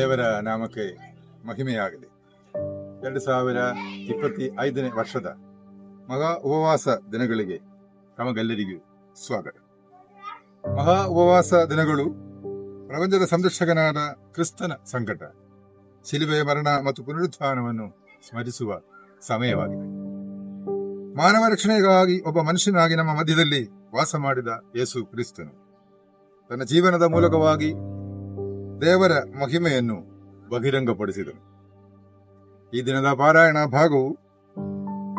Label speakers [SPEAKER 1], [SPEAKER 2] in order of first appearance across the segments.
[SPEAKER 1] ದೇವರ ನಾಮಕ್ಕೆ ಮಹಿಮೆಯಾಗಲಿ. 2025 ವರ್ಷದ ಮಹಾ ಉಪವಾಸ ದಿನಗಳಿಗೆ ತಮಗೆಲ್ಲರಿಗೂ ಸ್ವಾಗತ. ಮಹಾ ಉಪವಾಸ ದಿನಗಳು ಪ್ರಪಂಚದ ಸಂರಕ್ಷಕನಾದ ಕ್ರಿಸ್ತನ ಸಂಕಟ, ಶಿಲುಬೆಯ ಮರಣ ಮತ್ತು ಪುನರುತ್ಥಾನವನ್ನು ಸ್ಮರಿಸುವ ಸಮಯವಾಗಿದೆ. ಮಾನವ ರಕ್ಷಣೆಗಾಗಿ ಒಬ್ಬ ಮನುಷ್ಯನಾಗಿ ನಮ್ಮ ಮಧ್ಯದಲ್ಲಿ ವಾಸ ಮಾಡಿದ ಯೇಸು ಕ್ರಿಸ್ತನು ತನ್ನ ಜೀವನದ ಮೂಲಕವಾಗಿ ದೇವರ ಮಹಿಮೆಯನ್ನು ಬಹಿರಂಗಪಡಿಸಿದನು. ಈ ದಿನದ ಪಾರಾಯಣ ಭಾಗವು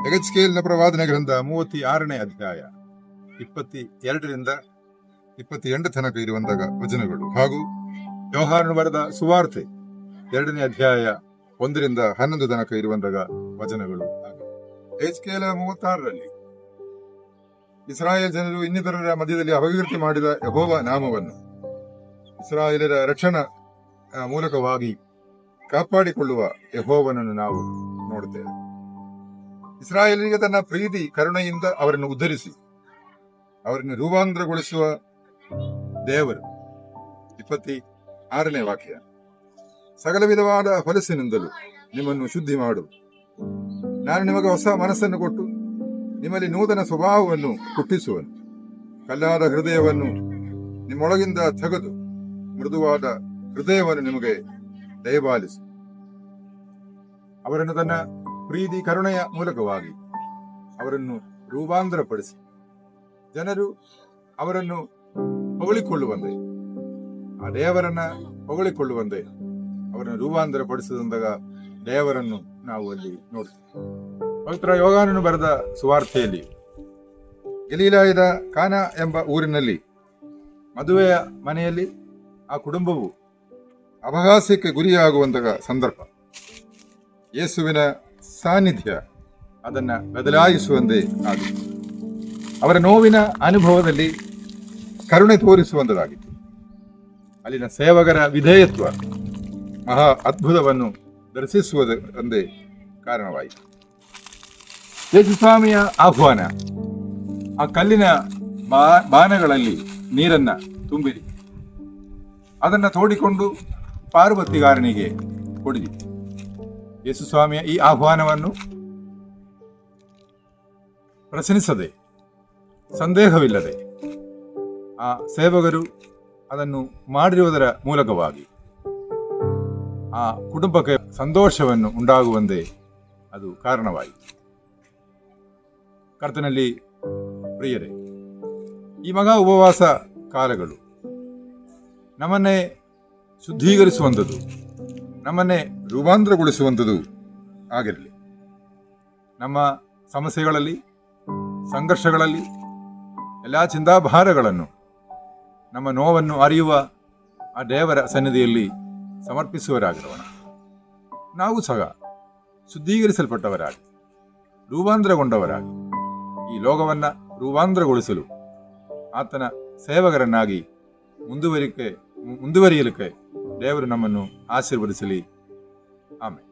[SPEAKER 1] ಎಗಜ್ಕೇಲ್ನ ಪ್ರವಾದನೆ ಗ್ರಂಥ 36ನೇ ಅಧ್ಯಾಯ 22ರಿಂದ 28 ತನಕ ಇರುವಂತಹ ವಚನಗಳು ಹಾಗೂ ಯೋಹಾನನು ಬರೆದ ಸುವಾರ್ತೆ 2ನೇ ಅಧ್ಯಾಯ 1ರಿಂದ 11 ತನಕ ಇರುವಂತಹ ವಚನಗಳು. ಎಗಜ್ಕೇಲ 36ರಲ್ಲಿ ಇಸ್ರಾಯೇಲ್ ಜನರು ಇನ್ನಿತರರ ಮಧ್ಯದಲ್ಲಿ ಅಪಕೀರ್ತಿ ಮಾಡಿದ ಯೆಹೋವ ನಾಮವನ್ನು ಇಸ್ರಾಯೇಲರ ರಕ್ಷಣಾ ಮೂಲಕವಾಗಿ ಕಾಪಾಡಿಕೊಳ್ಳುವ ಯೆಹೋವನನ್ನು ನಾವು ನೋಡುತ್ತೇವೆ. ಇಸ್ರಾಯೇಲರಿಗೆ ತನ್ನ ಪ್ರೀತಿ ಕರುಣೆಯಿಂದ ಅವರನ್ನು ಉದ್ಧರಿಸಿ ಅವರನ್ನು ರೂಪಾಂತರಗೊಳಿಸುವ ದೇವರು. 26ನೇ ವಾಕ್ಯ, ಸಕಲ ವಿಧವಾದ ಹೊಲಸಿನಿಂದಲೂ ನಿಮ್ಮನ್ನು ಶುದ್ಧಿ ಮಾಡು, ನಾನು ನಿಮಗೆ ಹೊಸ ಮನಸ್ಸನ್ನು ಕೊಟ್ಟು ನಿಮ್ಮಲ್ಲಿ ನೂತನ ಸ್ವಭಾವವನ್ನು ಹುಟ್ಟಿಸುವನು. ಕಲ್ಲಾದ ಹೃದಯವನ್ನು ನಿಮ್ಮೊಳಗಿಂದ ತೆಗೆದು ಮೃದುವಾದ ಹೃದಯವನ್ನು ನಿಮಗೆ ದಯಪಾಲಿಸು. ಅವರನ್ನು ತನ್ನ ಪ್ರೀತಿ ಕರುಣೆಯ ಮೂಲಕವಾಗಿ ಅವರನ್ನು ರೂಪಾಂತರಪಡಿಸಿ ಜನರು ಅವರನ್ನು ಹೊಗಳಿಕೊಳ್ಳುವಂತೆ, ಆ ದೇವರನ್ನ ಹೊಗಳಿಕೊಳ್ಳುವಂತೆ ಅವರನ್ನು ರೂಪಾಂತರಪಡಿಸಿದಂದಾಗ ದೇವರನ್ನು ನಾವು ಅಲ್ಲಿ ನೋಡ್ತೀವಿ. ಪವಿತ್ರ ಯೋಹಾನನು ಬರೆದ ಸುವಾರ್ತೆಯಲ್ಲಿ ಗಲೀಲಾಯದ ಕಾನಾ ಎಂಬ ಊರಿನಲ್ಲಿ ಮದುವೆಯ ಮನೆಯಲ್ಲಿ ಆ ಕುಟುಂಬವು ಅಪಹಾಸ್ಯಕ್ಕೆ ಗುರಿಯಾಗುವಂತಹ ಸಂದರ್ಭ. ಯೇಸುವಿನ ಸಾನ್ನಿಧ್ಯ ಅದನ್ನು ಬದಲಾಯಿಸುವಂತೆ ಆಗಿತ್ತು. ಅವರ ನೋವಿನ ಅನುಭವದಲ್ಲಿ ಕರುಣೆ ತೋರಿಸುವಂತದಾಗಿತ್ತು. ಅಲ್ಲಿನ ಸೇವಕರ ವಿಧೇಯತ್ವ ಮಹಾ ಅದ್ಭುತವನ್ನು ದರ್ಶಿಸುವುದೊಂದೇ ಕಾರಣವಾಯಿತು. ಯೇಸು ಸ್ವಾಮಿಯ ಆಹ್ವಾನ, ಆ ಕಲ್ಲಿನ ಬಾಣಗಳಲ್ಲಿ ನೀರನ್ನ ತುಂಬಿರಿ, ಅದನ್ನ ತೋಡಿಕೊಂಡು ಪಾರ್ವತಿಗಾರನಿಗೆ ಕೊಡಿರಿ. ಯೇಸು ಸ್ವಾಮಿಯ ಈ ಆಹ್ವಾನವನ್ನು ಪ್ರಶ್ನಿಸದೆ, ಸಂದೇಹವಿಲ್ಲದೆ ಆ ಸೇವಕರು ಅದನ್ನು ಮಾಡಿರುವುದರ ಮೂಲಕವಾಗಿ ಆ ಕುಟುಂಬಕ್ಕೆ ಸಂತೋಷವನ್ನು ಉಂಟಾಗುವಂತೆ ಅದು ಕಾರಣವಾಯಿತು. ಕರ್ತನಲ್ಲಿ ಪ್ರಿಯರೇ, ಈ ಮಹಾ ಉಪವಾಸ ಕಾಲಗಳು ನಮ್ಮನ್ನೇ ಶುದ್ಧೀಕರಿಸುವಂಥದ್ದು, ನಮ್ಮನ್ನೇ ರೂಪಾಂತರಗೊಳಿಸುವಂಥದ್ದು ಆಗಿರಲಿ. ನಮ್ಮ ಸಮಸ್ಯೆಗಳಲ್ಲಿ, ಸಂಘರ್ಷಗಳಲ್ಲಿ, ಎಲ್ಲ ಚಿಂತಾಭಾರಗಳನ್ನು, ನಮ್ಮ ನೋವನ್ನು ಅರಿಯುವ ಆ ದೇವರ ಸನ್ನಿಧಿಯಲ್ಲಿ ಸಮರ್ಪಿಸುವರಾಗಿರೋಣ. ನಾವು ಸಹ ಶುದ್ಧೀಕರಿಸಲ್ಪಟ್ಟವರಾಗಿ, ರೂಪಾಂತರಗೊಂಡವರಾಗಿ ಈ ಲೋಕವನ್ನು ರೂಪಾಂತರಗೊಳಿಸಲು ಆತನ ಸೇವಕರನ್ನಾಗಿ ಮುಂದುವರಿಯಲಿಕ್ಕೆ ದೇವರು ನಮ್ಮನ್ನು ಆಶೀರ್ವದಿಸಲಿ. ಆಮೇಲೆ